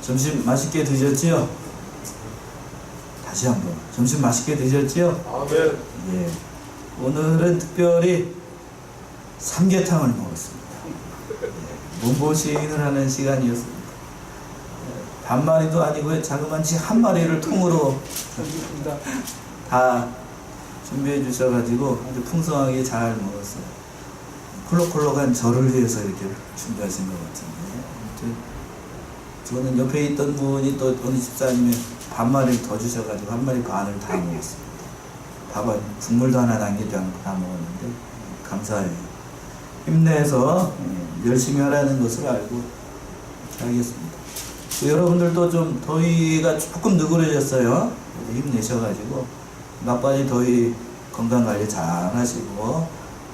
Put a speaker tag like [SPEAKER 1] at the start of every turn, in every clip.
[SPEAKER 1] 점심 맛있게 드셨지요? 다시 한번. 점심 맛있게 드셨지요?
[SPEAKER 2] 아멘.
[SPEAKER 1] 예. 오늘은 특별히 삼계탕을 먹었습니다. 예. 몸보신을 하는 시간이었습니다. 예. 반마리도 아니고요. 자그만치 한 마리를 통으로 다 준비해 주셔가지고 아주 풍성하게 잘 먹었어요. 콜록콜록한 저를 위해서 이렇게 준비하신 것 같은데, 아무튼 저는 옆에 있던 분이 또 어느 집사님이 반마리를 더 주셔가지고 한 마리 반을 다 먹었습니다. 밥은 국물도 하나 남기지 않고 다 먹었는데 감사해요. 힘내서 열심히 하라는 것을 알고 하겠습니다. 여러분들도 좀 더위가 조금 누그러졌어요. 힘내셔가지고 막바지 더위 건강관리 잘 하시고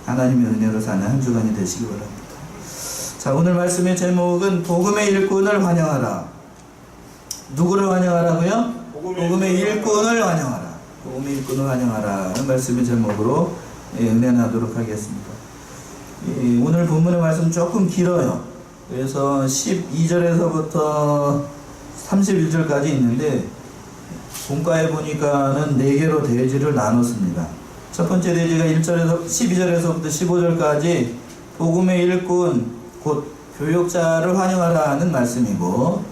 [SPEAKER 1] 하나님의 은혜로 사는 한 주간이 되시기 바랍니다. 자, 오늘 말씀의 제목은 복음의 일꾼을 환영하라. 누구를 환영하라고요? 복음의 일꾼을 환영하라. 복음의 일꾼을 환영하라. 는 말씀의 제목으로 은혜 나도록 하겠습니다. 오늘 본문의 말씀 조금 길어요. 그래서 12절에서부터 31절까지 있는데 본가에 보니까는 4개로 대지를 나눴습니다. 첫 번째 대지가 12절에서부터 15절까지 복음의 일꾼 곧 교역자를 환영하라는 말씀이고,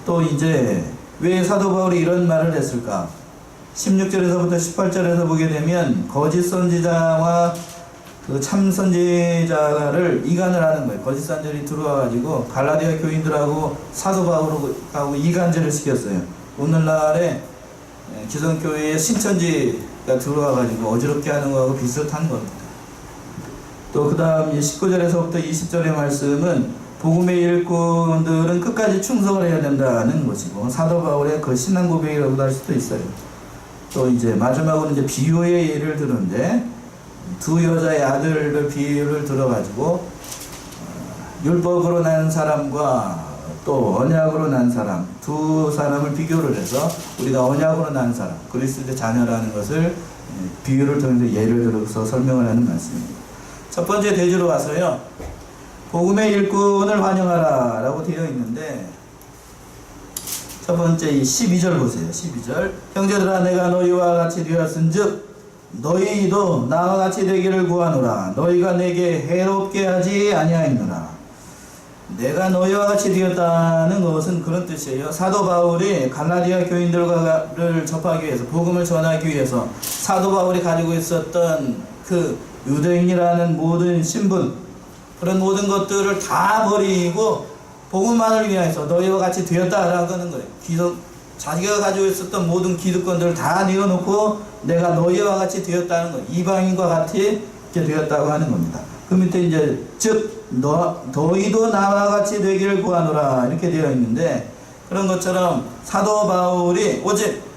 [SPEAKER 1] 또 이제 왜 사도 바울이 이런 말을 했을까? 16절에서부터 18절에서 보게 되면 거짓 선지자와 그 참 선지자를 이간을 하는 거예요. 거짓 선지자들이 들어와가지고 갈라디아 교인들하고 사도 바울하고 이간질을 시켰어요. 오늘날에 기성교회에 신천지가 들어와가지고 어지럽게 하는 거하고 비슷한 겁니다. 또 그 다음 19절에서부터 20절의 말씀은 복음의 일꾼들은 끝까지 충성을 해야 된다는 것이고, 사도 바울의 그 신앙 고백이라고도 할 수도 있어요. 또 이제 마지막으로 이제 비유의 예를 들었는데, 두 여자의 아들들 비유를 들어가지고 율법으로 난 사람과 또 언약으로 난 사람, 두 사람을 비교를 해서 우리가 언약으로 난 사람, 그리스도의 자녀라는 것을 비유를 통해서 예를 들어서 설명을 하는 말씀입니다. 첫 번째 대지로 와서요, 복음의 일꾼을 환영하라 라고 되어 있는데, 첫 번째 이 12절 보세요. 12절. 형제들아, 내가 너희와 같이 되었은즉 너희도 나와 같이 되기를 구하노라. 너희가 내게 해롭게 하지 아니하였노라. 내가 너희와 같이 되었다는 것은 그런 뜻이에요. 사도 바울이 갈라디아 교인들을 접하기 위해서, 복음을 전하기 위해서 사도 바울이 가지고 있었던 그 유대인이라는 모든 신분, 그런 모든 것들을 다 버리고 복음만을 위해서 너희와 같이 되었다라고 하는 거예요. 자기가 가지고 있었던 모든 기득권들을 다 내어놓고 내가 너희와 같이 되었다는 거예요. 이방인과 같이 되었다고 하는 겁니다. 그 밑에 이제 즉 너희도 나와 같이 되기를 구하노라 이렇게 되어 있는데, 그런 것처럼 사도 바울이 오직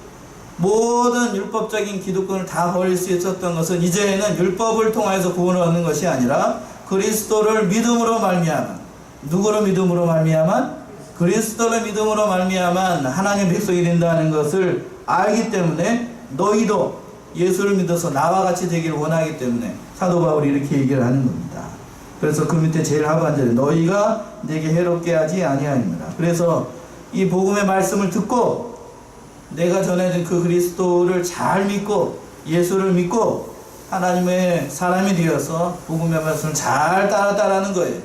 [SPEAKER 1] 모든 율법적인 기득권을 다 버릴 수 있었던 것은 이제는 율법을 통해서 구원을 얻는 것이 아니라 그리스도를 믿음으로 말미암아, 누구로 믿음으로 말미암아? 그리스도를 믿음으로 말미암아 하나님의 백성이 된다는 것을 알기 때문에 너희도 예수를 믿어서 나와 같이 되기를 원하기 때문에 사도 바울이 이렇게 얘기를 하는 겁니다. 그래서 그 밑에 제일 하반절에 너희가 내게 해롭게 하지 아니하니라. 그래서 이 복음의 말씀을 듣고 내가 전해준 그 그리스도를 잘 믿고 예수를 믿고 하나님의 사람이 되어서 복음의 말씀을 잘 따랐다라는 거예요.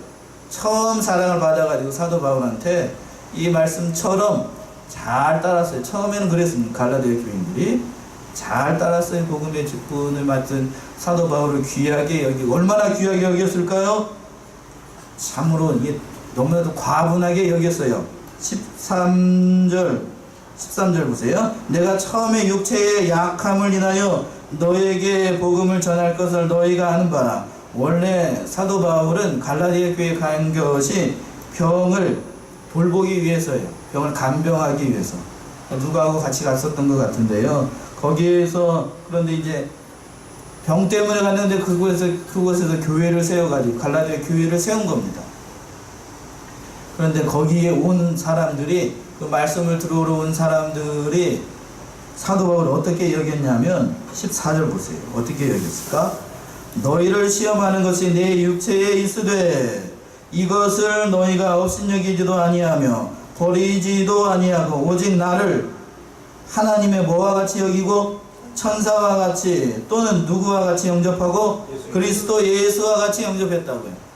[SPEAKER 1] 처음 사랑을 받아가지고 사도 바울한테 이 말씀처럼 잘 따랐어요. 처음에는 그랬습니다. 갈라디아 교인들이 잘 따랐어요. 복음의 직분을 맡은 사도 바울을 귀하게 여기고, 얼마나 귀하게 여겼을까요? 참으로 이게 너무나도 과분하게 여겼어요. 13절 보세요. 내가 처음에 육체의 약함을 인하여 너에게 복음을 전할 것을 너희가 아는 바라. 원래 사도 바울은 갈라디아 교회에 간 것이 병을 돌보기 위해서예요. 병을 간병하기 위해서. 누구하고 같이 갔었던 것 같은데요. 거기에서, 그런데 이제 병 때문에 갔는데 그곳에서 교회를 세워가지고 갈라디아 교회를 세운 겁니다. 그런데 거기에 온 사람들이, 그 말씀을 들어오러 온 사람들이 사도 바울을 어떻게 여겼냐면 14절 보세요. 어떻게 여겼을까? 너희를 시험하는 것이 내 육체에 있으되 이것을 너희가 업신여기지도 아니하며 버리지도 아니하고 오직 나를 하나님의 뭐와 같이 여기고 천사와 같이 또는 누구와 같이 영접하고 그리스도 예수와 같이 영접했다고요.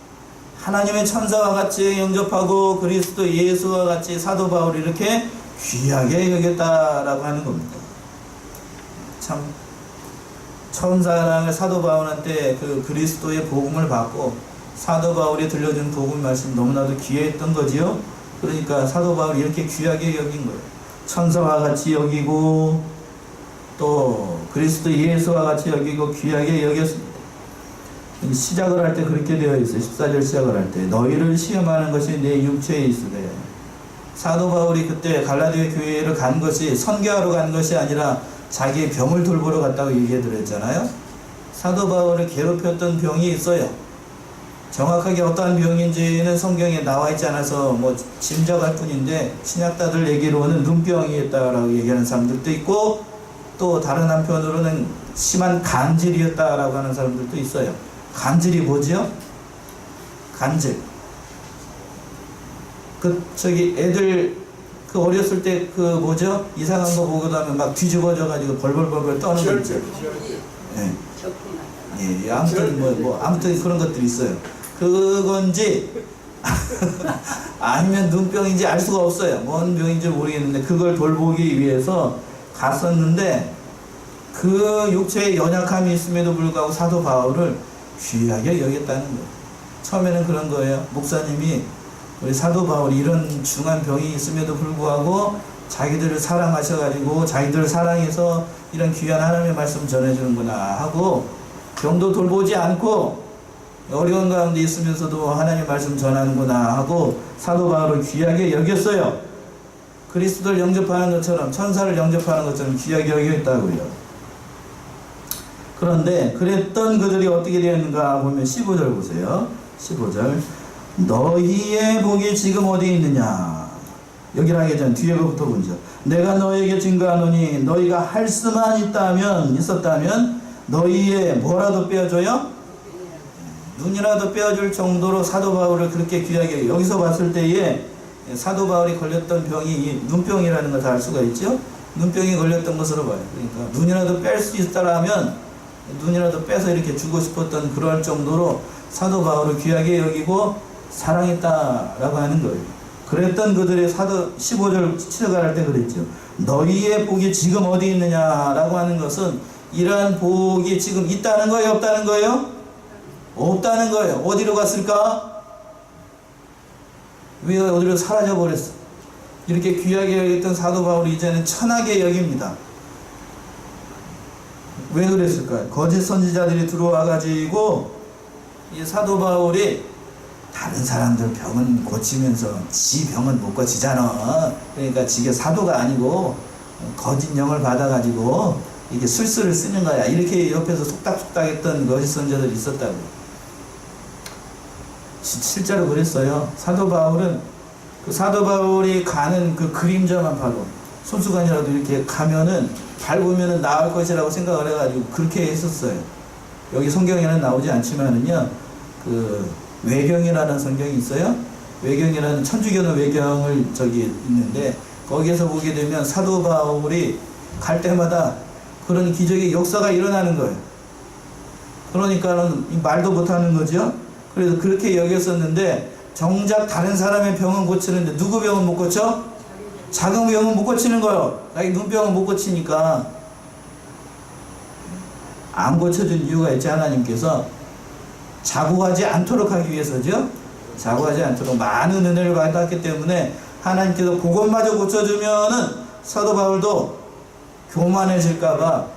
[SPEAKER 1] 하나님의 천사와 같이 영접하고 그리스도 예수와 같이 사도 바울이 이렇게 귀하게 여겼다라고 하는 겁니다. 참 천사랑 사도 바울한테 그 그리스도의 복음을 받고 사도 바울이 들려준 복음 말씀 너무나도 귀했던 거지요. 그러니까 사도 바울이 이렇게 귀하게 여긴 거예요. 천사와 같이 여기고 또 그리스도 예수와 같이 여기고 귀하게 여겼습니다. 시작을 할 때 그렇게 되어 있어요. 14절 시작을 할 때 너희를 시험하는 것이 내 육체에 있으되. 사도 바울이 그때 갈라디아 교회를 간 것이 선교하러 간 것이 아니라 자기의 병을 돌보러 갔다고 얘기해드렸잖아요. 사도 바울을 괴롭혔던 병이 있어요. 정확하게 어떠한 병인지는 성경에 나와 있지 않아서 뭐 짐작할 뿐인데 신약자들 얘기로는 눈병이었다라고 얘기하는 사람들도 있고 또 다른 한편으로는 심한 간질이었다라고 하는 사람들도 있어요. 간질이 뭐지요? 간질. 애들 어렸을 때 뭐죠? 이상한 거 보고도 하면 막 뒤집어져 가지고 벌벌벌벌 떠는 거 있죠. 예. 아무튼 아무튼 그런 것들이 있어요. 그건지 아니면 눈병인지 알 수가 없어요. 뭔 병인지 모르겠는데 그걸 돌보기 위해서 갔었는데 그 육체에 연약함이 있음에도 불구하고 사도 바울을 귀하게 여겼다는 거예요. 처음에는 그런 거예요. 목사님이 우리 사도 바울이 이런 중한 병이 있음에도 불구하고 자기들을 사랑하셔가지고 자기들을 사랑해서 이런 귀한 하나님의 말씀 전해주는구나 하고 병도 돌보지 않고 어려운 가운데 있으면서도 하나님의 말씀 전하는구나 하고 사도 바울을 귀하게 여겼어요. 그리스도를 영접하는 것처럼 천사를 영접하는 것처럼 귀하게 여겼다고요. 그런데 그랬던 그들이 어떻게 되었는가 보면 15절 보세요. 15절 너희의 복이 지금 어디 있느냐. 여기를 하기 전 뒤에 거부터 보죠. 내가 너희에게 증거하노니 너희가 할 수만 있었다면 너희의 뭐라도 빼어줘요? 눈이라도 빼어줄 정도로 사도 바울을 그렇게 귀하게 여기서 봤을 때에 사도 바울이 걸렸던 병이 눈병이라는 걸 다 알 수가 있죠. 눈병이 걸렸던 것으로 봐요. 그러니까 눈이라도 뺄 수 있다라면 눈이라도 빼서 이렇게 주고 싶었던 그럴 정도로 사도 바울을 귀하게 여기고 사랑했다라고 하는 거예요. 그랬던 그들의 15절 시작할 때 그랬죠. 너희의 복이 지금 어디 있느냐라고 하는 것은 이러한 복이 지금 있다는 거예요, 없다는 거예요? 없다는 거예요. 어디로 갔을까? 왜 어디로 사라져 버렸어? 이렇게 귀하게 여겼던 사도 바울이 이제는 천하게 여깁니다. 왜 그랬을까요? 거짓 선지자들이 들어와 가지고 이 사도 바울이 다른 사람들 병은 고치면서 지 병은 못 고치잖아. 그러니까 지게 사도가 아니고 거짓 영을 받아가지고 이게 술수를 쓰는 거야. 이렇게 옆에서 속닥속닥 했던 거짓 선지자들이 있었다고. 실제로 그랬어요. 사도 바울이 가는 그 그림자만 봐도 손수건이라도 이렇게 가면은 밟으면은 나을 것이라고 생각을 해가지고 그렇게 했었어요. 여기 성경에는 나오지 않지만은요, 그 외경이라는 성경이 있어요. 외경이라는 천주교는 외경을 있는데 거기에서 보게 되면 사도 바울이 갈 때마다 그런 기적의 역사가 일어나는 거예요. 그러니까는 말도 못하는 거죠. 그래서 그렇게 여겼었는데 정작 다른 사람의 병은 고치는데 누구 병은 못 고쳐? 작은 병은 못 고치는 거예요. 자기 눈병은 못 고치니까. 안 고쳐준 이유가 있지. 하나님께서 자고하지 않도록 하기 위해서죠. 자고하지 않도록 많은 은혜를 받았기 때문에 하나님께서 그것마저 고쳐주면은 사도 바울도 교만해질까봐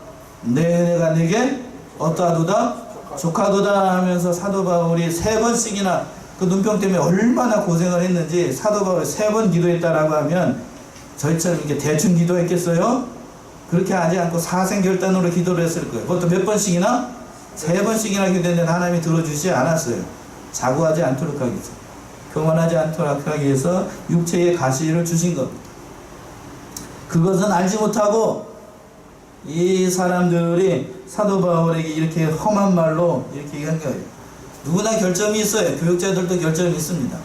[SPEAKER 1] 내 은혜가 내게 어떠하도다? 족하도다 하면서 사도 바울이 3번씩이나 그 눈병 때문에 얼마나 고생을 했는지 사도 바울이 3번 기도했다라고 하면 저희처럼 이렇게 대충 기도했겠어요? 그렇게 하지 않고 사생결단으로 기도를 했을 거예요. 그것도 몇 번씩이나? 3번씩이나 기도했는데 하나님이 들어주지 않았어요. 자고하지 않도록 하기 위해서, 교만하지 않도록 하기 위해서 육체의 가시를 주신 겁니다. 그것은 알지 못하고 이 사람들이 사도 바울에게 이렇게 험한 말로 이렇게 얘기한 거예요. 누구나 결점이 있어요. 교육자들도 결점이 있습니다.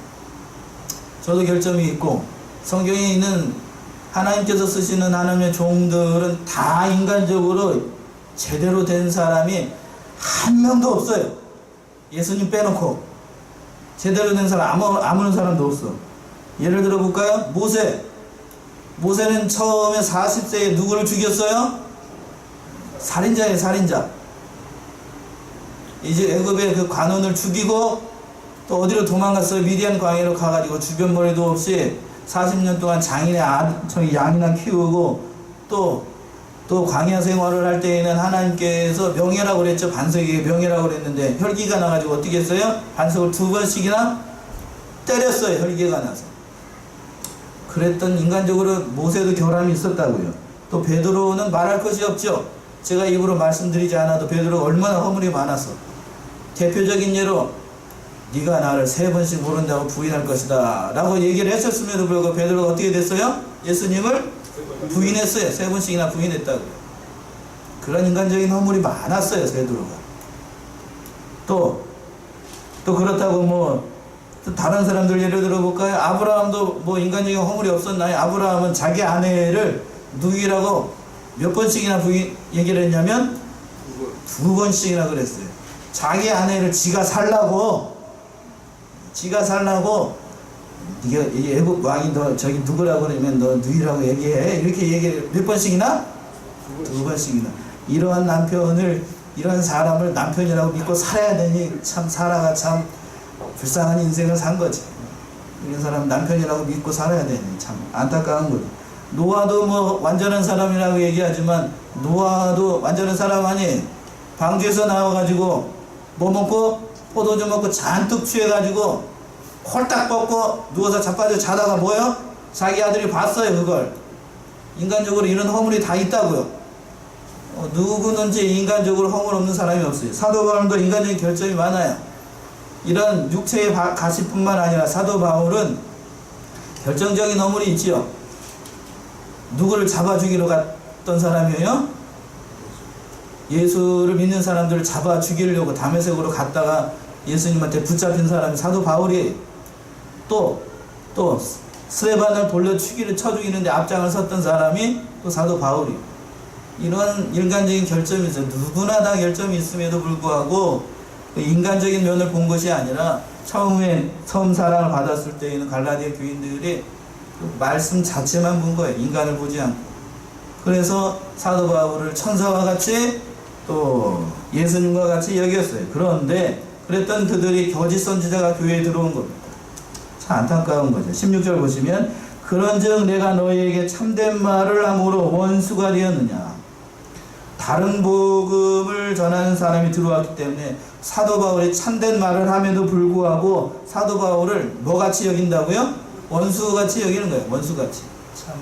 [SPEAKER 1] 저도 결점이 있고 성경에 있는 하나님께서 쓰시는 하나님의 종들은 다 인간적으로 제대로 된 사람이 한 명도 없어요. 예수님 빼놓고 제대로 된 사람 아무런 사람도 없어. 예를 들어 볼까요? 모세는 처음에 40세에 누구를 죽였어요? 살인자예요. 살인자. 이제 애굽의 그 관원을 죽이고 또 어디로 도망갔어요? 미디안 광야로 가가지고 주변머리도 없이 40년 동안 장인의 양이나 키우고 또 광야 생활을 할 때에는 하나님께서 명예라고 그랬죠. 반석에게 명예라고 그랬는데 혈기가 나가지고 어떻게 했어요? 반석을 2번씩이나 때렸어요. 혈기가 나서. 그랬던 인간적으로 모세도 결함이 있었다고요. 또 베드로는 말할 것이 없죠. 제가 입으로 말씀드리지 않아도 베드로가 얼마나 허물이 많았어. 대표적인 예로 네가 나를 3번씩 모른다고 부인할 것이다 라고 얘기를 했었음에도 불구하고 베드로가 어떻게 됐어요? 예수님을 부인했어요. 3번씩이나 부인했다고요. 그런 인간적인 허물이 많았어요. 베드로가. 또 그렇다고 또 다른 사람들 예를 들어볼까요? 아브라함도 인간적인 허물이 없었나요? 아브라함은 자기 아내를 누이라고 몇 번씩이나 얘기를 했냐면 2번씩이나 그랬어요. 자기 아내를 지가 살라고 네가 애국 왕이 너 저기 누구라고 그러면 너 누이라고 얘기해. 이렇게 얘기해. 몇 번씩이나? 2번씩이나. 이러한 사람을 남편이라고 믿고 살아야 되니 참 사라가 참 불쌍한 인생을 산 거지. 이런 사람 남편이라고 믿고 살아야 되니 참 안타까운 거지. 노아도 완전한 사람이라고 얘기하지만 노아도 완전한 사람 아니. 방주에서 나와가지고 뭐 먹고 포도주 먹고 잔뜩 취해가지고 홀딱 벗고 누워서 자빠져 자다가 뭐요? 자기 아들이 봤어요. 그걸. 인간적으로 이런 허물이 다 있다고요. 누구든지 인간적으로 허물 없는 사람이 없어요. 사도 바울도 인간적인 결점이 많아요. 이런 육체의 가시뿐만 아니라 사도 바울은 결정적인 허물이 있지요. 누구를 잡아 죽이러 갔던 사람이에요? 예수를 믿는 사람들을 잡아 죽이려고 다메섹으로 갔다가 예수님한테 붙잡힌 사람이 사도 바울이 또 스데반을 돌려 쳐 죽이는데 앞장을 섰던 사람이 또 사도 바울이. 이런 인간적인 결점이 있어요. 누구나 다 결점이 있음에도 불구하고 인간적인 면을 본 것이 아니라 처음 사랑을 받았을 때에는 갈라디아 교인들이 그 말씀 자체만 본 거예요. 인간을 보지 않고. 그래서 사도 바울을 천사와 같이 또 예수님과 같이 여겼어요. 그런데 그랬던 그들이 거짓 선지자가 교회에 들어온 겁니다. 참 안타까운 거죠. 16절 보시면 그런즉 내가 너희에게 참된 말을 함으로 원수가 되었느냐. 다른 복음을 전하는 사람이 들어왔기 때문에 사도 바울이 참된 말을 함에도 불구하고 사도 바울을 뭐같이 여긴다고요? 원수같이 여기는 거예요. 원수같이. 참.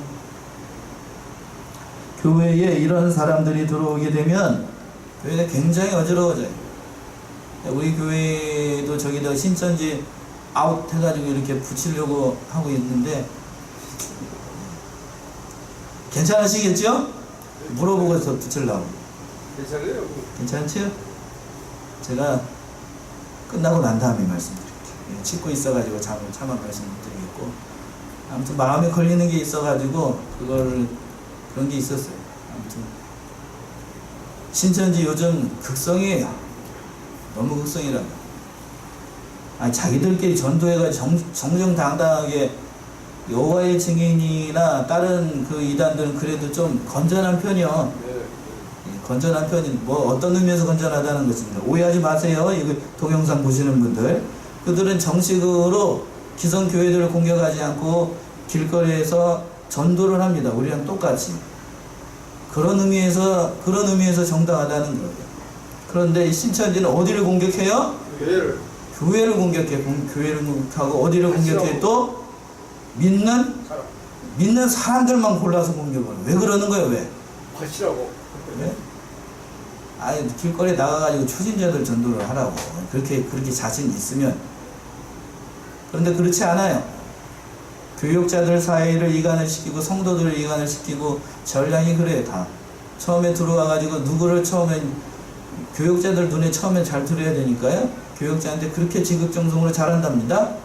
[SPEAKER 1] 교회에 이런 사람들이 들어오게 되면 교회가 굉장히 어지러워져요. 우리 교회도 저기다 신천지 아웃 해가지고 이렇게 붙이려고 하고 있는데 괜찮으시겠죠? 물어보고서 붙이려고.
[SPEAKER 2] 괜찮아요?
[SPEAKER 1] 괜찮죠? 제가 끝나고 난 다음에 말씀드릴게요. 찍고 있어가지고 차마 말씀 못 드리겠고, 아무튼 마음에 걸리는 게 있어가지고 그런 게 있었어요. 아무튼 신천지 요즘 극성이에요. 너무 극성이라고. 자기들끼리 전도해가지고 정정당당하게 여호와의 증인이나 다른 그 이단들은 그래도 좀 건전한 편이요. 건전한 편이 어떤 의미에서 건전하다는 것입니다. 오해하지 마세요. 이거 동영상 보시는 분들. 그들은 정식으로 기성교회들을 공격하지 않고 길거리에서 전도를 합니다. 우리랑 똑같이. 그런 의미에서 정당하다는 거예요. 그런데 신천지는 어디를 공격해요? 교회를 공격해. 교회를 공격하고 어디를 공격해? 또 믿는 사람들만 골라서 공격을 해요. 왜 그러는 거예요? 왜?
[SPEAKER 2] 거시라고.
[SPEAKER 1] 왜? 길거리에 나가가지고 초신자들 전도를 하라고. 그렇게 자신 있으면. 그런데 그렇지 않아요. 교육자들 사이를 이간을 시키고 성도들을 이간을 시키고 전략이 그래요. 다 처음에 들어와가지고 누구를 교육자들 눈에 처음에 잘 들어야 되니까요. 교육자한테 그렇게 지극정성으로 잘한답니다.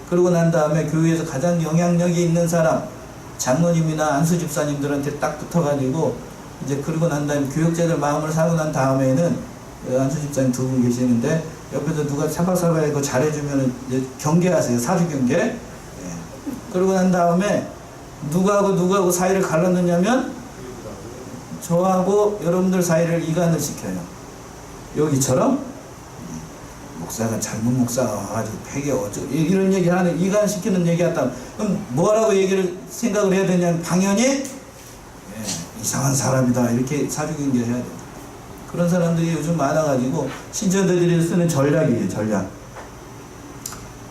[SPEAKER 1] 그러고 난 다음에 교회에서 가장 영향력이 있는 사람, 장로님이나 안수 집사님들한테 딱 붙어가지고 이제 그러고 난 다음에 교육자들 마음을 사고 난 다음에는 안수 집사님 두 분 계시는데 옆에서 누가 사바사바 이거 잘해주면은 이제 경계하세요. 사주 경계. 예. 그러고 난 다음에 누구하고 사이를 갈랐느냐면 저하고 여러분들 사이를 이간을 시켜요. 여기처럼 목사가 잘못 목사가 와가지고 폐계 어쩌고 이런 얘기를 하는 이간시키는 얘기 했다. 그럼 뭐라고 얘기를 생각을 해야 되냐면 당연히 이상한 사람이다 이렇게 사주경계를 해야 돼요. 그런 사람들이 요즘 많아가지고 신천지들이 쓰는 전략이에요. 전략.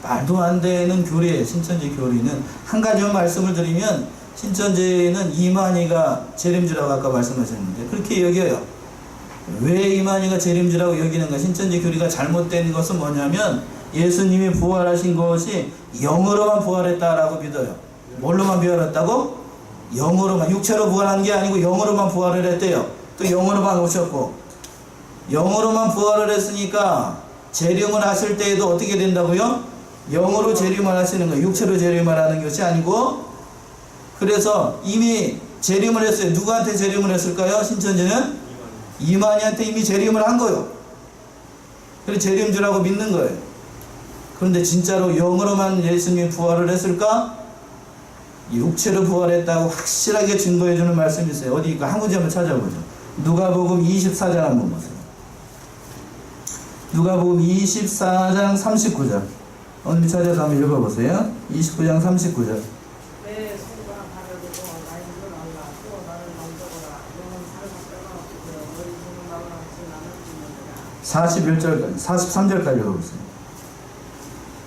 [SPEAKER 1] 말도 안 되는 교리예요. 신천지 교리는. 한 가지만 말씀을 드리면 신천지는 이만희가 재림주라고 아까 말씀하셨는데 그렇게 여겨요. 왜 이만희가 재림주라고 여기는가? 신천지 교리가 잘못된 것은 뭐냐면 예수님이 부활하신 것이 영으로만 부활했다라고 믿어요. 뭘로만 부활했다고? 영으로만. 육체로 부활한 게 아니고 영으로만 부활을 했대요. 또 영으로만 오셨고 영으로만 부활을 했으니까 재림을 하실 때에도 어떻게 된다고요? 영으로 재림을 하시는 거예요. 육체로 재림을 하는 것이 아니고. 그래서 이미 재림을 했어요. 누구한테 재림을 했을까요? 신천지는? 이만희한테 이미 재림을 한 거예요. 그래서 재림주라고 믿는 거예요. 그런데 진짜로 영으로만 예수님이 부활을 했을까? 육체로 부활했다고 확실하게 증거해주는 말씀이 있어요. 어디니까 한 군데 한번 찾아보죠. 누가복음 24장 한번 보세요. 누가복음 24장 39절. 언니 찾아서 한번 읽어보세요. 29장 39절.
[SPEAKER 3] 내 손과 발을 보고 나의 눈을 알라. 또 나를 만져보라. 너는 살과 뼈가 없으되 너희 손은 나오나 없지 나는 주는 거라.
[SPEAKER 1] 43절까지 읽어보세요.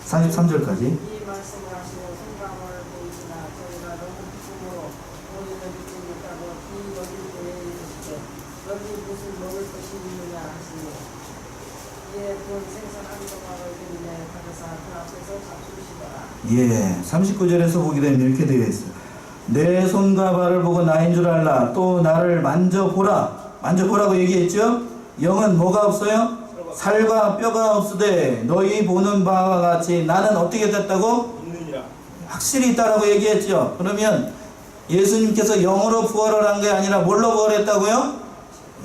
[SPEAKER 1] 43절까지.
[SPEAKER 3] 이 말씀을 하시고 손감을 보이시나 저희가 너무 기쁨으로 우리는 믿음이 있다고 이 여길 때에 이르시되 여기 무슨 먹을 것이 있느냐 하시니 이에 본 생선한 조각을 드리매 가져사 그 앞에서 잡수시더라.
[SPEAKER 1] 예, 39절에서 보게 되면 이렇게 되어 있어요. 내 손과 발을 보고 나인 줄 알라. 또 나를 만져보라. 만져보라고 얘기했죠? 영은 뭐가 없어요? 살과 뼈가 없으되 너희 보는 바와 같이 나는 어떻게 됐다고?
[SPEAKER 2] 있느니라.
[SPEAKER 1] 확실히 있다라고 얘기했죠. 그러면 예수님께서 영으로 부활을 한 게 아니라 뭘로 부활했다고요?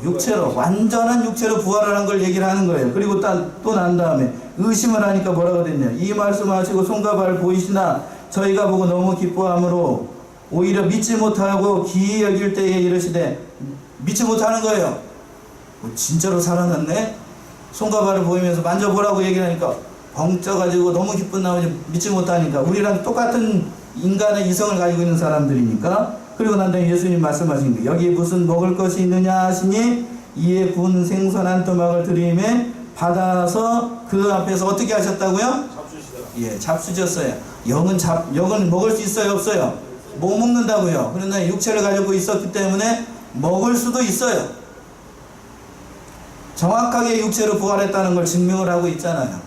[SPEAKER 1] 육체로, 완전한 육체로 부활을 한 걸 얘기를 하는 거예요. 그리고 또 난 다음에 의심을 하니까 뭐라고 됐냐? 이 말씀하시고 손과 발을 보이시나 저희가 보고 너무 기뻐함으로 오히려 믿지 못하고 기이 여길 때에 이르시되 믿지 못하는 거예요. 진짜로 살아났네? 손과 발을 보이면서 만져보라고 얘기를 하니까 벙쪄가지고 너무 기쁜 나머지 믿지 못하니까 우리랑 똑같은 인간의 이성을 가지고 있는 사람들이니까. 그리고 난 다음에 예수님 말씀하신 거예요. 여기 무슨 먹을 것이 있느냐 하시니 이에 구운 생선 한 토막을 드림에 받아서 그 앞에서 어떻게 하셨다고요?
[SPEAKER 2] 잡수시더라.
[SPEAKER 1] 예, 잡수셨어요. 영은 먹을 수 있어요, 없어요? 못 먹는다고요. 그러나 육체를 가지고 있었기 때문에 먹을 수도 있어요. 정확하게 육체로 부활했다는 걸 증명을 하고 있잖아요.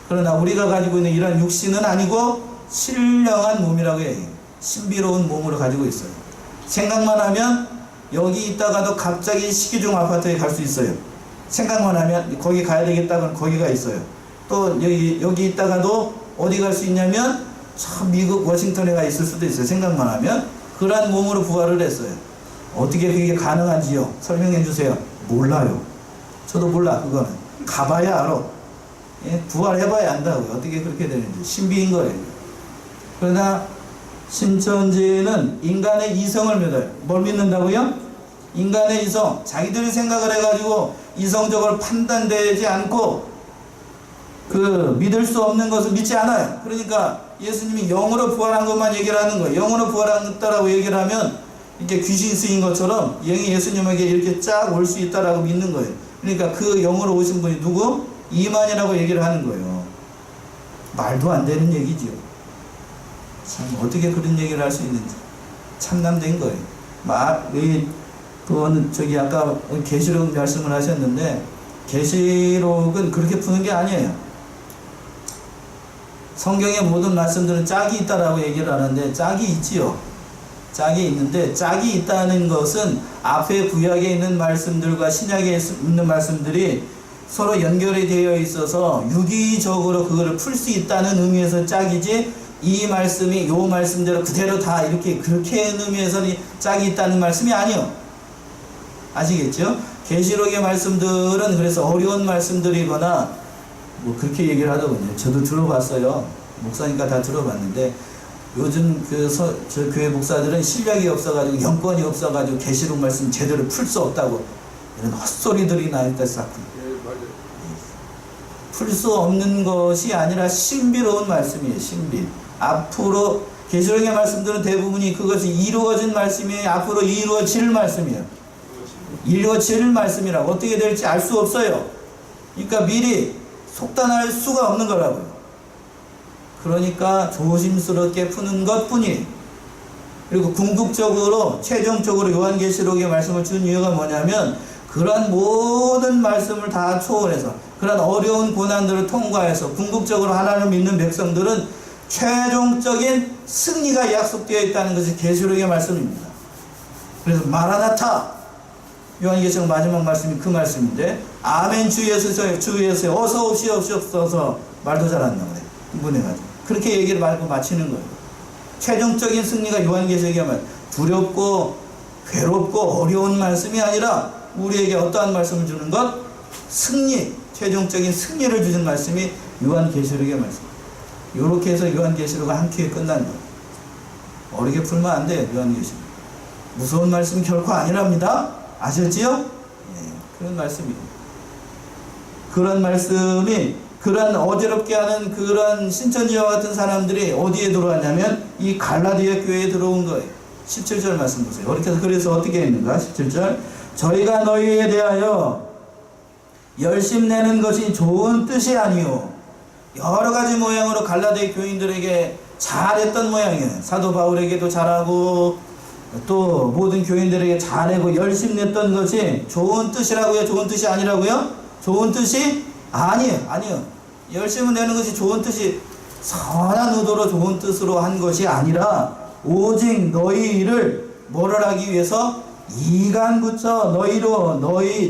[SPEAKER 1] 그러나 우리가 가지고 있는 이런 육신은 아니고 신령한 몸이라고 해요. 신비로운 몸으로 가지고 있어요. 생각만 하면 여기 있다가도 갑자기 시기중 아파트에 갈 수 있어요. 생각만 하면 거기 가야 되겠다 그러면 거기가 있어요. 또 여기 있다가도 어디 갈 수 있냐면 저 미국 워싱턴에 가 있을 수도 있어요. 생각만 하면. 그러한 몸으로 부활을 했어요. 어떻게 그게 가능한지요? 설명해 주세요. 몰라요. 저도 몰라. 그거는 가봐야 알아. 예? 부활해봐야 안다고요. 어떻게 그렇게 되는지. 신비인 거예요. 그러나 신천지는 인간의 이성을 믿어요. 뭘 믿는다고요? 인간의 이성. 자기들이 생각을 해가지고 이성적으로 판단되지 않고 믿을 수 없는 것을 믿지 않아요. 그러니까 예수님이 영으로 부활한 것만 얘기를 하는 거예요. 영으로 부활했다라고 얘기를 하면 이렇게 귀신 쓰인 것처럼 영이 예수님에게 이렇게 쫙 올 수 있다라고 믿는 거예요. 그러니까 그 영으로 오신 분이 누구? 이만이라고 얘기를 하는 거예요. 말도 안 되는 얘기지요. 참 어떻게 그런 얘기를 할 수 있는지 참남된 거예요. 그거는 아까 계시록 말씀을 하셨는데 계시록은 그렇게 푸는 게 아니에요. 성경의 모든 말씀들은 짝이 있다라고 얘기를 하는데 짝이 있지요. 짝이 있는데 짝이 있다는 것은 앞에 구약에 있는 말씀들과 신약에 있는 말씀들이 서로 연결이 되어 있어서 유기적으로 그거를 풀 수 있다는 의미에서 짝이지 이 말씀이 요 말씀대로 그대로 다 이렇게 그렇게 의미에서는 짝이 있다는 말씀이 아니요. 아시겠죠? 계시록의 말씀들은 그래서 어려운 말씀들이거나 뭐 그렇게 얘기를 하더군요. 저도 들어봤어요. 목사니까 다 들어봤는데 요즘 저 교회 목사들은 실력이 없어가지고 영권이 없어가지고 계시록 말씀 제대로 풀 수 없다고 이런 헛소리들이 나니까 싹
[SPEAKER 2] 예, 맞아요.
[SPEAKER 1] 풀 수 없는 것이 아니라 신비로운 말씀이에요. 신비. 앞으로 계시록의 말씀들은 대부분이 그것이 이루어진 말씀이에요. 앞으로 이루어질 말씀이에요. 이루어질 말씀이라고 어떻게 될지 알 수 없어요. 그러니까 미리 속단할 수가 없는 거라고요. 그러니까 조심스럽게 푸는 것뿐이에요. 그리고 궁극적으로 최종적으로 요한계시록의 말씀을 준 이유가 뭐냐면 그러한 모든 말씀을 다 초월해서 그러한 어려운 고난들을 통과해서 궁극적으로 하나님을 믿는 백성들은 최종적인 승리가 약속되어 있다는 것이 계시록의 말씀입니다. 그래서 마라나타 요한계시록 마지막 말씀이 그 말씀인데 아멘 주 예수여 어서 오시옵소서 말도 잘 안 나오네. 흥분해가지고 그렇게 얘기를 말고 마치는 거예요. 최종적인 승리가 요한계시록의 말 두렵고 괴롭고 어려운 말씀이 아니라 우리에게 어떠한 말씀을 주는 것? 승리, 최종적인 승리를 주는 말씀이 요한계시록의 말씀. 이렇게 해서 요한계시록은 한 큐에 끝난 거예요. 어렵게 풀면 안 돼요. 요한계시록 무서운 말씀이 결코 아니랍니다. 아셨지요? 예, 그런 말씀이에요. 그런 말씀이 그런 어지럽게 하는 그런 신천지와 같은 사람들이 어디에 들어왔냐면 이 갈라디아 교회에 들어온 거예요. 17절 말씀 보세요. 그래서 어떻게 했는가? 17절 저희가 너희에 대하여 열심 내는 것이 좋은 뜻이 아니요 여러 가지 모양으로 갈라디아 교인들에게 잘했던 모양이에요. 사도 바울에게도 잘하고 또 모든 교인들에게 잘하고 열심 냈던 것이 좋은 뜻이라고요? 좋은 뜻이 아니라고요? 좋은 뜻이 아니요. 열심을 내는 것이 좋은 뜻이 선한 의도로 좋은 뜻으로 한 것이 아니라 오직 너희를 뭐를 하기 위해서 이간 붙여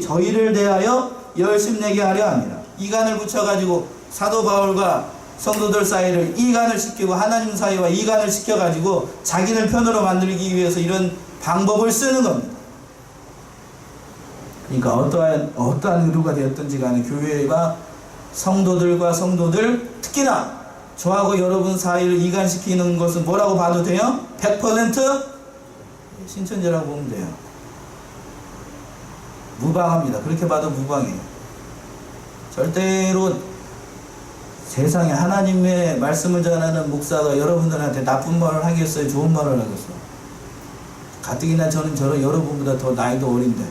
[SPEAKER 1] 저희를 대하여 열심 내게 하려 합니다. 이간을 붙여가지고 사도 바울과 성도들 사이를 이간을 시키고 하나님 사이와 이간을 시켜가지고 자기를 편으로 만들기 위해서 이런 방법을 쓰는 겁니다. 그러니까 어떠한 의도가 되었든지 간에 교회가 성도들과 성도들 특히나 저하고 여러분 사이를 이간시키는 것은 뭐라고 봐도 돼요? 100% 신천지라고 보면 돼요. 무방합니다. 그렇게 봐도 무방해요. 절대로 세상에 하나님의 말씀을 전하는 목사가 여러분들한테 나쁜 말을 하겠어요? 좋은 말을 하겠어요? 가뜩이나 저는 여러분보다 더 나이도 어린데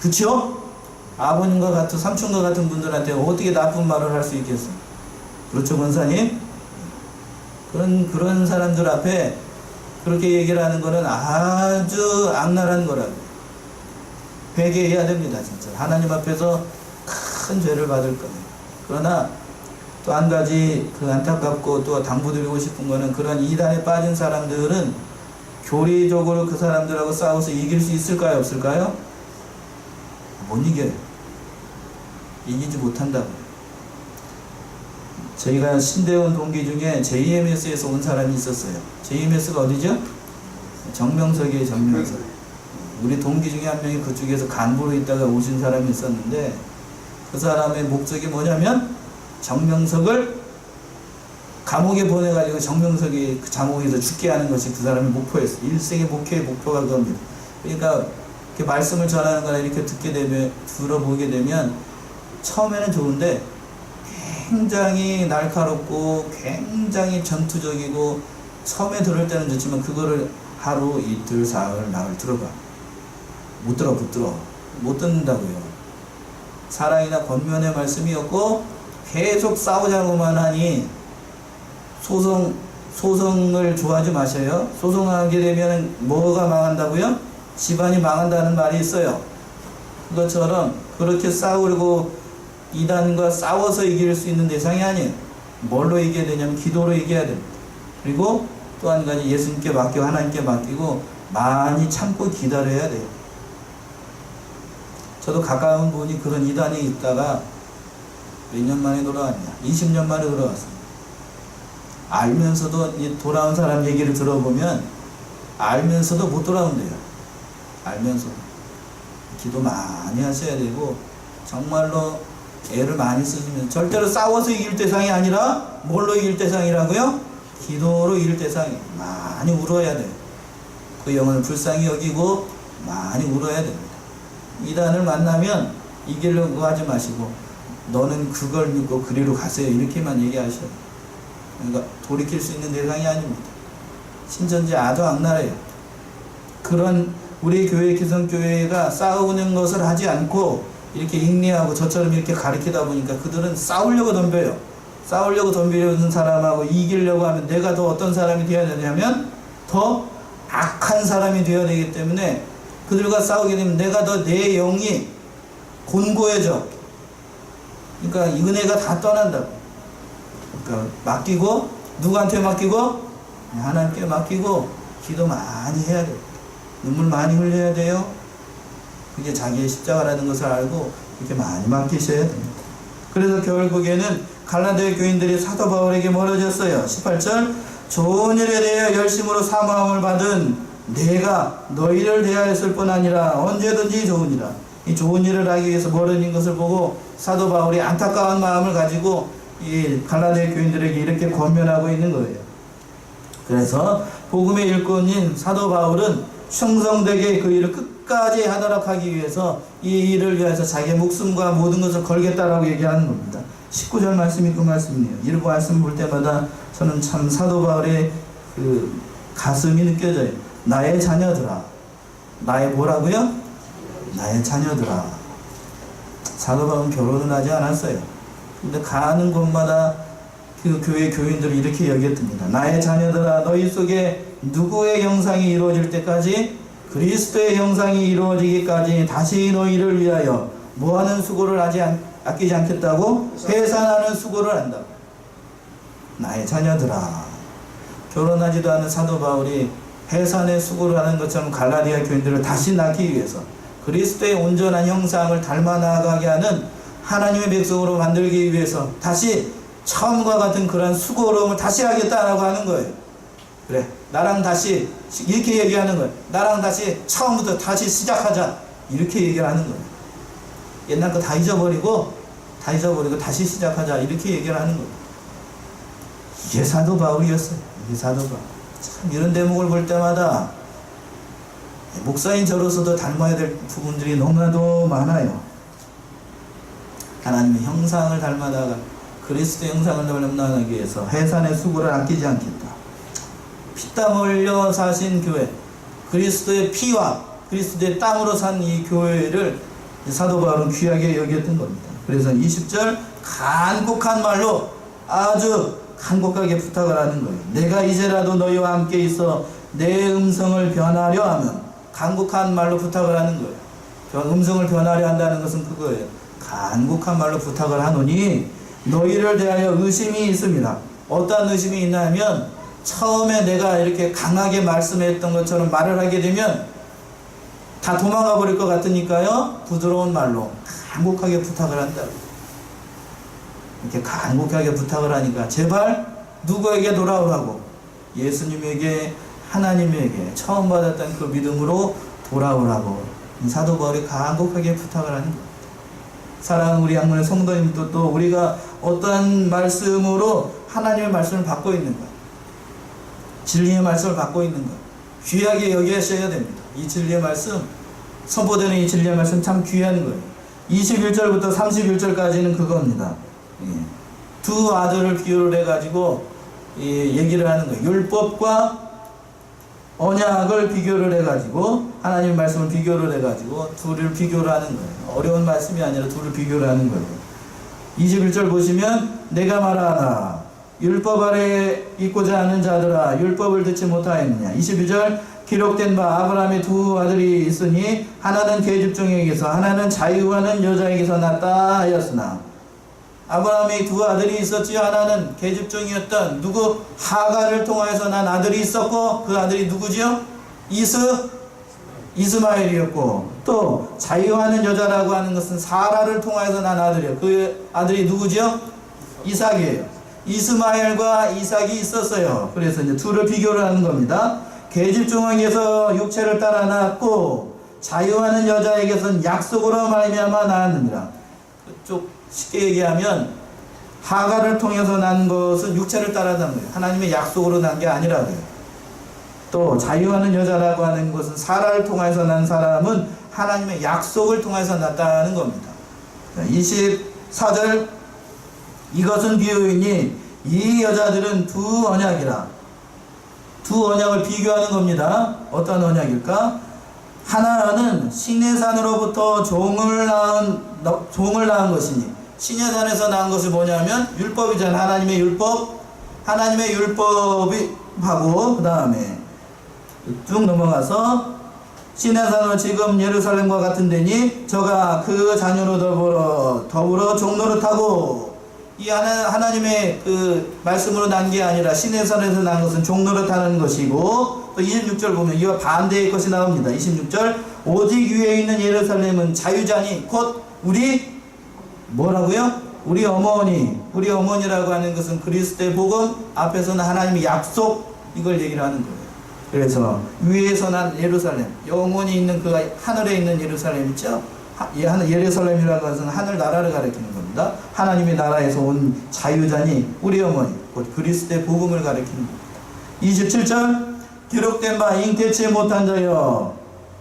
[SPEAKER 1] 그쵸? 아버님과 같은 삼촌과 같은 분들한테 어떻게 나쁜 말을 할 수 있겠어요? 그렇죠 권사님? 그런 사람들 앞에 그렇게 얘기를 하는 거는 아주 악랄한 거라고. 회개해야 됩니다. 진짜 하나님 앞에서 큰 죄를 받을 거예요. 그러나 또 한 가지 안타깝고 또 당부드리고 싶은 거는 그런 이단에 빠진 사람들은 교리적으로 그 사람들하고 싸워서 이길 수 있을까요? 없을까요? 못 이겨요. 이기지 못한다고요. 저희가 신대원 동기 중에 JMS에서 온 사람이 있었어요. JMS가 어디죠? 정명석이에요. 정명석. 우리 동기 중에 한 명이 그쪽에서 간부로 있다가 오신 사람이 있었는데 그 사람의 목적이 뭐냐면 정명석을 감옥에 보내가지고 정명석이 그 감옥에서 죽게 하는 것이 그 사람의 목표였어요. 일생의 목표가 그겁니다. 그러니까 이렇게 말씀을 전하는 거나 이렇게 들어보게 되면 처음에는 좋은데 굉장히 날카롭고 굉장히 전투적이고 처음에 들을 때는 좋지만 그거를 하루 이틀 사흘 나흘 들어봐. 못 듣는다고요. 사랑이나 권면의 말씀이었고 계속 싸우자고만 하니 소송을 좋아하지 마셔요. 소송하게 되면 뭐가 망한다고요? 집안이 망한다는 말이 있어요. 그것처럼 그렇게 싸우고 이단과 싸워서 이길 수 있는 대상이 아니에요. 뭘로 이겨야 되냐면 기도로 이겨야 됩니다. 그리고 또 한 가지 예수님께 맡기고 하나님께 맡기고 많이 참고 기다려야 돼요. 저도 가까운 분이 그런 이단에 있다가 몇 년 만에 돌아왔냐? 20년 만에 돌아왔습니다. 알면서도 이 돌아온 사람 얘기를 들어보면 알면서도 못 돌아온대요. 알면서도. 기도 많이 하셔야 되고 정말로 애를 많이 쓰시면 절대로 싸워서 이길 대상이 아니라 뭘로 이길 대상이라고요? 기도로 이길 대상이. 많이 울어야 돼요. 그 영혼을 불쌍히 여기고 많이 울어야 됩니다. 이단을 만나면 이기려고 하지 마시고 너는 그걸 믿고 그리로 가세요. 이렇게만 얘기하셔요. 그러니까 돌이킬 수 있는 대상이 아닙니다. 신천지 아주 악랄해요. 그런 우리 교회 기성교회가 싸우는 것을 하지 않고 이렇게 인내하고 저처럼 이렇게 가르치다 보니까 그들은 싸우려고 덤벼요. 싸우려고 덤비려는 사람하고 이기려고 하면 내가 더 어떤 사람이 되어야 되냐면 더 악한 사람이 되어야 되기 때문에 그들과 싸우게 되면 내가 더 내 영이 곤고해져. 그러니까 이 은혜가 다 떠난다고. 그러니까 맡기고 누구한테 맡기고 하나님께 맡기고 기도 많이 해야 돼요. 눈물 많이 흘려야 돼요. 그게 자기의 십자가라는 것을 알고 그렇게 많이 맡기셔야 됩니다. 그래서 결국에는 갈라디아 교인들이 사도 바울에게 멀어졌어요. 18절 좋은 일에 대해 열심으로 사모함을 받은 내가 너희를 대하였을 뿐 아니라 언제든지 좋으니라. 이 좋은 일을 하기 위해서 멀어진 것을 보고 사도 바울이 안타까운 마음을 가지고 이 갈라디아 교인들에게 이렇게 권면하고 있는 거예요. 그래서 복음의 일꾼인 사도 바울은 충성되게 그 일을 끝까지 하도록 하기 위해서 이 일을 위해서 자기의 목숨과 모든 것을 걸겠다라고 얘기하는 겁니다. 19절 말씀이 그 말씀이에요. 이 말씀 볼 때마다 저는 참 사도 바울의 그 가슴이 느껴져요. 나의 자녀들아. 나의 뭐라고요? 나의 자녀들아. 사도 바울은 결혼은 하지 않았어요. 근데 가는 곳마다 그 교회 교인들이 이렇게 여겼답니다. 나의 자녀들아, 너희 속에 누구의 형상이 이루어질 때까지 그리스도의 형상이 이루어지기까지 다시 너희를 위하여 뭐하는 수고를 아끼지 않겠다고? 해산하는 수고를 한다고. 나의 자녀들아. 결혼하지도 않은 사도 바울이 해산의 수고를 하는 것처럼 갈라디아 교인들을 다시 낳기 위해서 그리스도의 온전한 형상을 닮아 나아가게 하는 하나님의 백성으로 만들기 위해서 다시 처음과 같은 그런 수고로움을 다시 하겠다라고 하는 거예요. 그래, 나랑 다시 이렇게 얘기하는 거예요. 나랑 다시 처음부터 다시 시작하자. 이렇게 얘기를 하는 거예요. 옛날 거 다 잊어버리고 다시 시작하자. 이렇게 얘기를 하는 거예요. 이게 사도 바울이었어요. 이게 사도 바울. 참 이런 대목을 볼 때마다 목사인 저로서도 닮아야 될 부분들이 너무나도 많아요. 하나님의 형상을 닮아다가 그리스도의 형상을 닮아나기 위해서 해산의 수고를 아끼지 않겠다. 피땀 흘려 사신 교회, 그리스도의 피와 그리스도의 땀으로 산 이 교회를 사도 바울은 귀하게 여겼던 겁니다. 그래서 20절 간곡한 말로 아주 간곡하게 부탁을 하는 거예요. 내가 이제라도 너희와 함께 있어 내 음성을 변하려 하면, 간곡한 말로 부탁을 하는 거예요. 음성을 변하려 한다는 것은 그거예요. 간곡한 말로 부탁을 하노니 너희를 대하여 의심이 있습니다. 어떤 의심이 있냐면 처음에 내가 이렇게 강하게 말씀했던 것처럼 말을 하게 되면 다 도망가 버릴 것 같으니까요, 부드러운 말로 간곡하게 부탁을 한다고. 이렇게 간곡하게 부탁을 하니까 제발 누구에게 돌아오라고? 예수님에게, 하나님에게 처음 받았던 그 믿음으로 돌아오라고 사도 바울이 간곡하게 부탁을 하는 겁니다. 사랑하는 우리 양문의 성도님도 또 우리가 어떠한 말씀으로 하나님의 말씀을 받고 있는 것, 진리의 말씀을 받고 있는 것, 귀하게 여기셔야 됩니다. 이 진리의 말씀, 선포되는 이 진리의 말씀 참 귀한 거예요. 21절부터 31절까지는 그겁니다. 두 아들을 비유를 해가지고 얘기를 하는 거예요. 율법과 언약을 비교를 해가지고, 하나님의 말씀을 비교를 해가지고 둘을 비교를 하는 거예요. 어려운 말씀이 아니라 둘을 비교를 하는 거예요. 21절 보시면 내가 말하나 율법 아래에 있고자 하는 자들아 율법을 듣지 못하였느냐. 22절 기록된 바 아브라함의 두 아들이 있으니 하나는 계집종에게서 하나는 자유하는 여자에게서 났다 하였으나, 아브라함의 두 아들이 있었지요. 하나는 계집종이었던 누구? 하갈을 통하여서 난 아들이 있었고, 그 아들이 누구지요? 이스마엘이었고, 또 자유하는 여자라고 하는 것은 사라를 통하여서 난 아들이요. 그 아들이 누구지요? 이삭이에요. 이스마엘과 이삭이 있었어요. 그래서 이제 둘을 비교를 하는 겁니다. 계집종에게서 육체를 따라 낳았고 자유하는 여자에게서는 약속으로 말미암아 낳았느니라. 좀 쉽게 얘기하면 하갈을 통해서 난 것은 육체를 따라 낳은 거예요. 하나님의 약속으로 난 게 아니라고요. 또 자유하는 여자라고 하는 것은 사라를 통해서 난 사람은 하나님의 약속을 통해서 났다는 겁니다. 24절 이것은 비유이니 이 여자들은 두 언약이라. 두 언약을 비교하는 겁니다. 어떤 언약일까? 하나는 시내산으로부터 종을 낳은 것이니, 시내산에서 낳은 것이 뭐냐면 율법이잖아요. 하나님의 율법. 하나님의 율법이 하고 그 다음에 쭉 넘어가서 시내산은 지금 예루살렘과 같은 데니 저가 그 자녀로 더불어 종노릇하고, 이 하나님의 그 말씀으로 난 게 아니라 시내산에서 난 것은 종노릇하는 것이고, 또 26절 보면 이와 반대의 것이 나옵니다. 26절 오직 위에 있는 예루살렘은 자유자니 곧 우리 뭐라고요? 우리 어머니라고 하는 것은 그리스도의 복음, 앞에서는 하나님의 약속, 이걸 얘기를 하는 거예요. 그래서 위에서 난 예루살렘, 영원히 있는 그 하늘에 있는 예루살렘 있죠? 예루살렘이라는 것은 하늘나라를 가리키는 겁니다. 하나님의 나라에서 온 자유자니 우리 어머니, 곧 그리스도의 복음을 가리키는 겁니다. 27절 기록된 바 잉태치 못한 자여.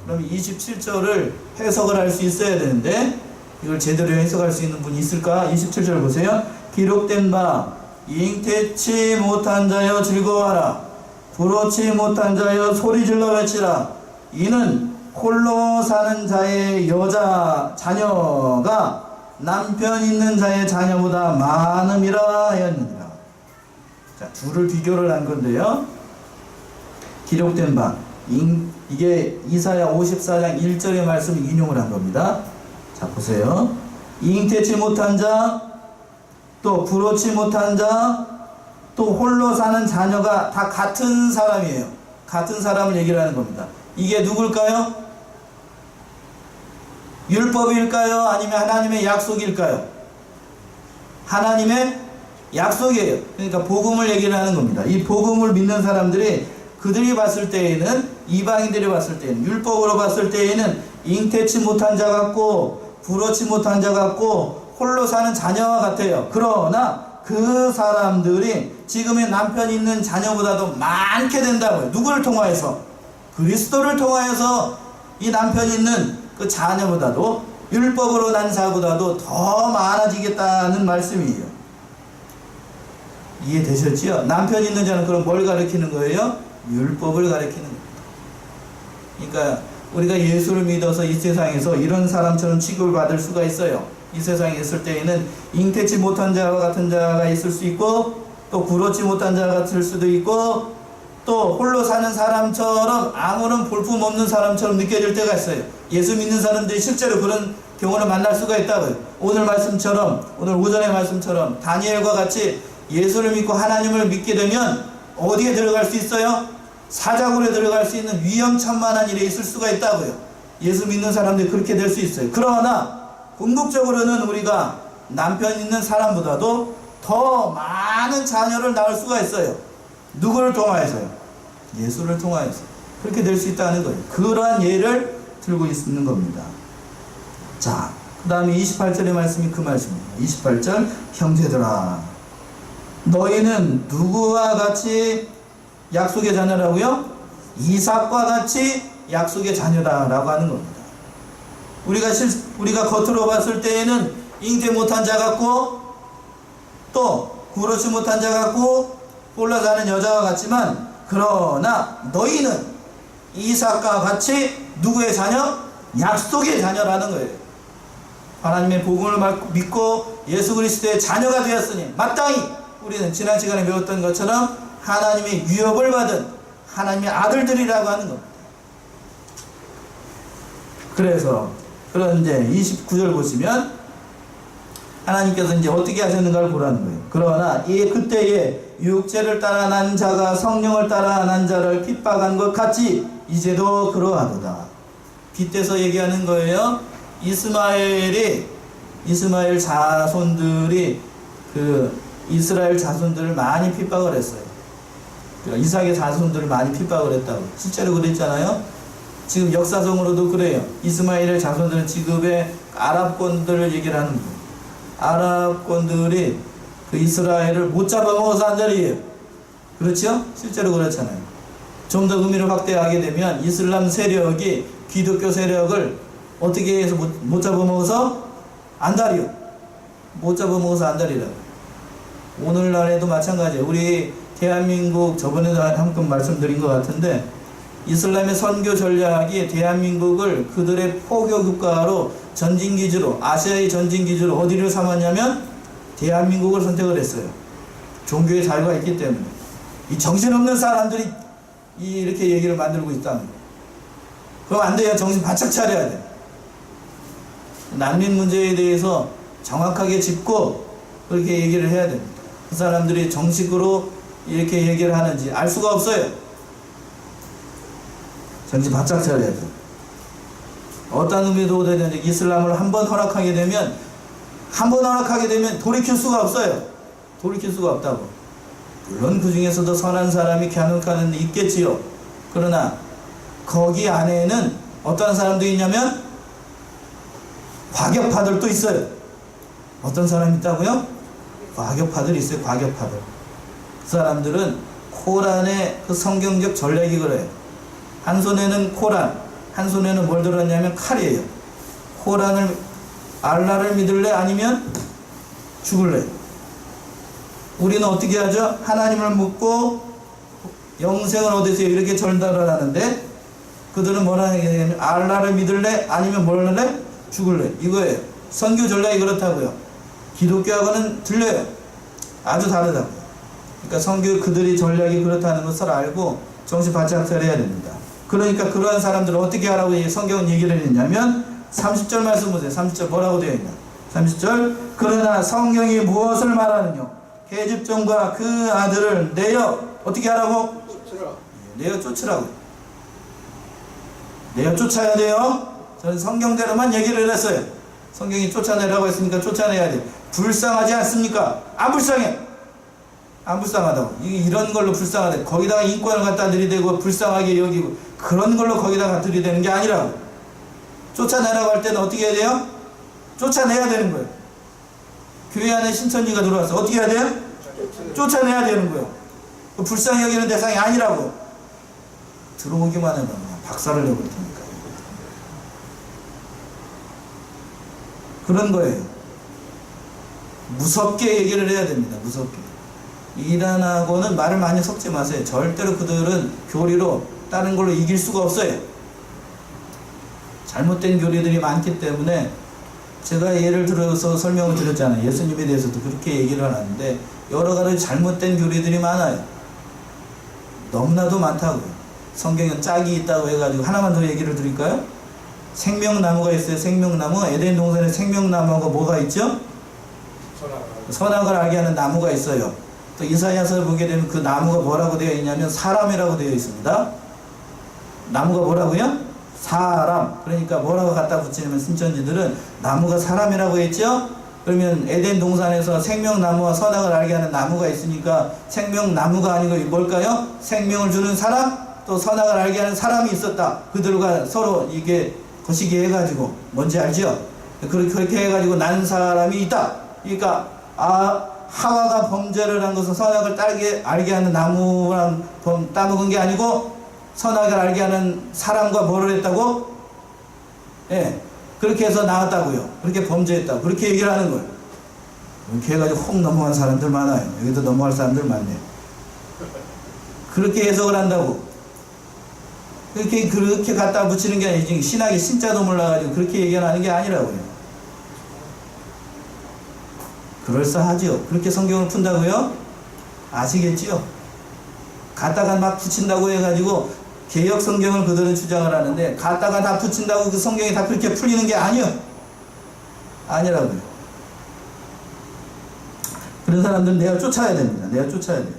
[SPEAKER 1] 그럼 27절을 해석을 할 수 있어야 되는데 이걸 제대로 해석할 수 있는 분이 있을까? 27절 보세요. 기록된 바 잉태치 못한 자여 즐거워하라. 부러치 못한 자여 소리질러 외치라. 이는 홀로 사는 자의 여자 자녀가 남편 있는 자의 자녀보다 많음이라 하였느니라. 자, 둘을 비교를 한 건데요. 기록된 바 이게 이사야 54장 1절의 말씀을 인용을 한 겁니다. 자, 보세요. 잉태치 못한 자, 또 부러치 못한 자, 또 홀로 사는 자녀가 다 같은 사람이에요. 같은 사람을 얘기를 하는 겁니다. 이게 누굴까요? 율법일까요? 아니면 하나님의 약속일까요? 하나님의 약속이에요. 그러니까 복음을 얘기를 하는 겁니다. 이 복음을 믿는 사람들이 그들이 봤을 때에는, 이방인들이 봤을 때에는, 율법으로 봤을 때에는 잉태치 못한 자 같고 부러치 못한 자 같고 홀로 사는 자녀와 같아요. 그러나 그 사람들이 지금의 남편 있는 자녀보다도 많게 된다고요. 누구를 통하여서? 그리스도를 통하여서 이 남편 있는 그 자녀보다도, 율법으로 난 자보다도 더 많아지겠다는 말씀이에요. 이해되셨지요? 남편 있는 자는 그럼 뭘 가리키는 거예요? 율법을 가리키는 겁니다. 그러니까 우리가 예수를 믿어서 이 세상에서 이런 사람처럼 취급을 받을 수가 있어요. 이 세상에 있을 때에는 잉태치 못한 자와 같은 자가 있을 수 있고, 또 부러치 못한 자가 같을 수도 있고, 또 홀로 사는 사람처럼 아무런 볼품 없는 사람처럼 느껴질 때가 있어요. 예수 믿는 사람들이 실제로 그런 경우를 만날 수가 있다고요. 오늘 말씀처럼, 오늘 오전의 말씀처럼 다니엘과 같이 예수를 믿고 하나님을 믿게 되면 어디에 들어갈 수 있어요? 사자굴에 들어갈 수 있는 위험천만한 일에 있을 수가 있다고요. 예수 믿는 사람들이 그렇게 될 수 있어요. 그러나 궁극적으로는 우리가 남편 있는 사람보다도 더 많은 자녀를 낳을 수가 있어요. 누구를 통하여서요? 예수를 통하여서. 그렇게 될 수 있다는 거예요. 그러한 예를 들고 있는 겁니다. 자, 그 다음에 28절의 말씀이 그 말씀입니다. 28절 형제들아, 너희는 누구와 같이 약속의 자녀라고요? 이삭과 같이 약속의 자녀다라고 하는 겁니다. 우리가 겉으로 봤을 때에는 잉태 못한 자 같고, 또 부러치 못한 자 같고, 홀로 사는 여자와 같지만, 그러나 너희는 이삭과 같이 누구의 자녀? 약속의 자녀라는 거예요. 하나님의 복음을 믿고 예수 그리스도의 자녀가 되었으니 마땅히 우리는 지난 시간에 배웠던 것처럼 하나님의 유업을 받은 하나님의 아들들이라고 하는 겁니다. 그래서 그런데 29절 보시면 하나님께서 이제 어떻게 하셨는가를 보라는 거예요. 그러나 그때에 육체를 따라 난 자가 성령을 따라 난 자를 핍박한 것 같이 이제도 그러하도다. 빗대서 얘기하는 거예요. 이스마엘 자손들이 그 이스라엘 자손들을 많이 핍박을 했어요. 그러니까 이삭의 자손들을 많이 핍박을 했다고. 실제로 그랬잖아요. 지금 역사적으로도 그래요. 이스마엘의 자손들은 지금의 아랍권들을 얘기를 하는 거예요. 아랍권들이 그 이스라엘을 못 잡아먹어서 한 자리예요. 그렇죠? 실제로 그렇잖아요. 좀 더 의미를 확대하게 되면 이슬람 세력이 기독교 세력을 어떻게 해서 못 잡아먹어서 안달이요. 못 잡아먹어서 안달이라고. 오늘날에도 마찬가지예요. 우리 대한민국 저번에도 한번 말씀드린 것 같은데 이슬람의 선교 전략이 대한민국을 그들의 포교 국가로 전진기지로 아시아의 전진기지로 어디를 삼았냐면 대한민국을 선택을 했어요. 종교의 자유가 있기 때문에. 이 정신없는 사람들이 이렇게 얘기를 만들고 있다는 거예요. 그럼 안 돼요. 정신 바짝 차려야 돼. 난민 문제에 대해서 정확하게 짚고 그렇게 얘기를 해야 됩니다. 그 사람들이 정식으로 이렇게 얘기를 하는지 알 수가 없어요. 정신 바짝 차려야 돼. 어떤 의미로 되는지 이슬람을 한번 허락하게 되면 돌이킬 수가 없어요. 돌이킬 수가 없다고. 물론 그 중에서도 선한 사람이 간혹가는 있겠지요. 그러나 거기 안에는 어떤 사람도 있냐면 과격파들도 있어요. 어떤 사람이 있다고요? 과격파들이 있어요. 과격파들. 그 사람들은 코란의 그 성경적 전략이 그래요. 한 손에는 코란, 한 손에는 뭘 들었냐면 칼이에요. 코란을 알라를 믿을래 아니면 죽을래. 우리는 어떻게 하죠? 하나님을 믿고 영생을 얻으세요. 이렇게 전달을 하는데 그들은 뭐라 하냐면 알라를 믿을래 아니면 뭘 할래? 죽을래. 이거예요. 선교 전략이 그렇다고요. 기독교하고는 틀려요. 아주 다르다고요. 그러니까 선교 그들이 전략이 그렇다는 것을 알고 정신 바짝 차려야 됩니다. 그러니까 그러한 사람들은 어떻게 하라고 성경은 얘기를 했냐면 30절 말씀 보세요. 30절 뭐라고 되어 있나? 30절 그러나 성경이 무엇을 말하느냐? 계집종과 그 아들을 내어 어떻게 하라고?
[SPEAKER 2] 쫓으라.
[SPEAKER 1] 내어 쫓으라고. 내어 쫓아야 돼요. 저는 성경대로만 얘기를 했어요. 성경이 쫓아내라고 했으니까 쫓아내야 돼요. 불쌍하지 않습니까? 안 불쌍해. 안 불쌍하다고. 이런 걸로 불쌍하다. 거기다가 인권을 갖다 들이대고 불쌍하게 여기고 그런 걸로 거기다가 들이대는 게 아니라고. 쫓아내라고 할 때는 어떻게 해야 돼요? 쫓아내야 되는 거예요. 교회 안에 신천지가 들어와서 어떻게 해야 돼요? 쫓아내야 되는 거예요. 불쌍히 여기는 대상이 아니라고. 들어오기만 하면 그냥 박살을 내버릴 테니까. 그런 거예요. 무섭게 얘기를 해야 됩니다. 무섭게. 이란하고는 말을 많이 섞지 마세요. 절대로 그들은 교리로 다른 걸로 이길 수가 없어요. 잘못된 교리들이 많기 때문에 제가 예를 들어서 설명을 드렸잖아요. 예수님에 대해서도 그렇게 얘기를 하는데 여러 가지 잘못된 교리들이 많아요. 너무나도 많다고요. 성경에 짝이 있다고 해가지고 하나만 더 얘기를 드릴까요? 생명나무가 있어요. 생명나무. 에덴 동산에 생명나무가 뭐가 있죠? 선악을 알게 하는 나무가 있어요. 또 이사야서를 보게 되면 그 나무가 뭐라고 되어 있냐면 사람이라고 되어 있습니다. 나무가 뭐라고요? 사람. 그러니까 뭐라고 갖다 붙이냐면 신천지들은 나무가 사람이라고 했죠? 그러면 에덴 동산에서 생명나무와 선악을 알게 하는 나무가 있으니까 생명나무가 아니고 뭘까요? 생명을 주는 사람, 또 선악을 알게 하는 사람이 있었다. 그들과 서로 이게 거시기 해가지고 뭔지 알죠? 그렇게 해가지고 난 사람이 있다. 그러니까 하와가 범죄를 한 것은 선악을 알게 하는 나무랑 따먹은 게 아니고 선악을 알게 하는 사람과 뭐를 했다고? 예, 그렇게 해서 나왔다고요. 그렇게 범죄했다고. 그렇게 얘기를 하는 거예요. 이렇게 해가지고 혹 넘어간 사람들 많아요. 여기도 넘어갈 사람들 많네요. 그렇게 해석을 한다고. 그렇게 갖다 붙이는 게 아니지. 신학이 신자도 몰라가지고 그렇게 얘기하는 게 아니라고요. 그럴싸하죠. 그렇게 성경을 푼다고요? 아시겠지요? 갖다가 막 붙인다고 해가지고 개역 성경을 그들은 주장을 하는데 갖다가 다 붙인다고 그 성경이 다 그렇게 풀리는 게 아니요. 아니라고요. 그런 사람들은 내가 쫓아야 됩니다. 내가 쫓아야 돼요.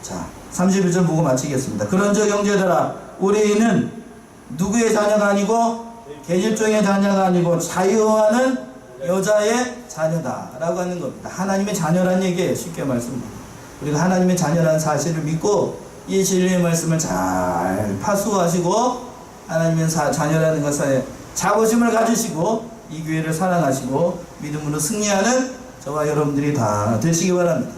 [SPEAKER 1] 자, 31절 보고 마치겠습니다. 그런즉 형제들아, 우리는 누구의 자녀가 아니고 계집종의 자녀가 아니고 자유하는 여자의 자녀다라고 하는 겁니다. 하나님의 자녀란 얘기예요. 쉽게 말씀드리면. 우리가 하나님의 자녀라는 사실을 믿고 이 진리의 말씀을 잘 파수하시고 하나님의 자녀라는 것에 자부심을 가지시고 이 교회를 사랑하시고 믿음으로 승리하는 저와 여러분들이 다 되시기 바랍니다.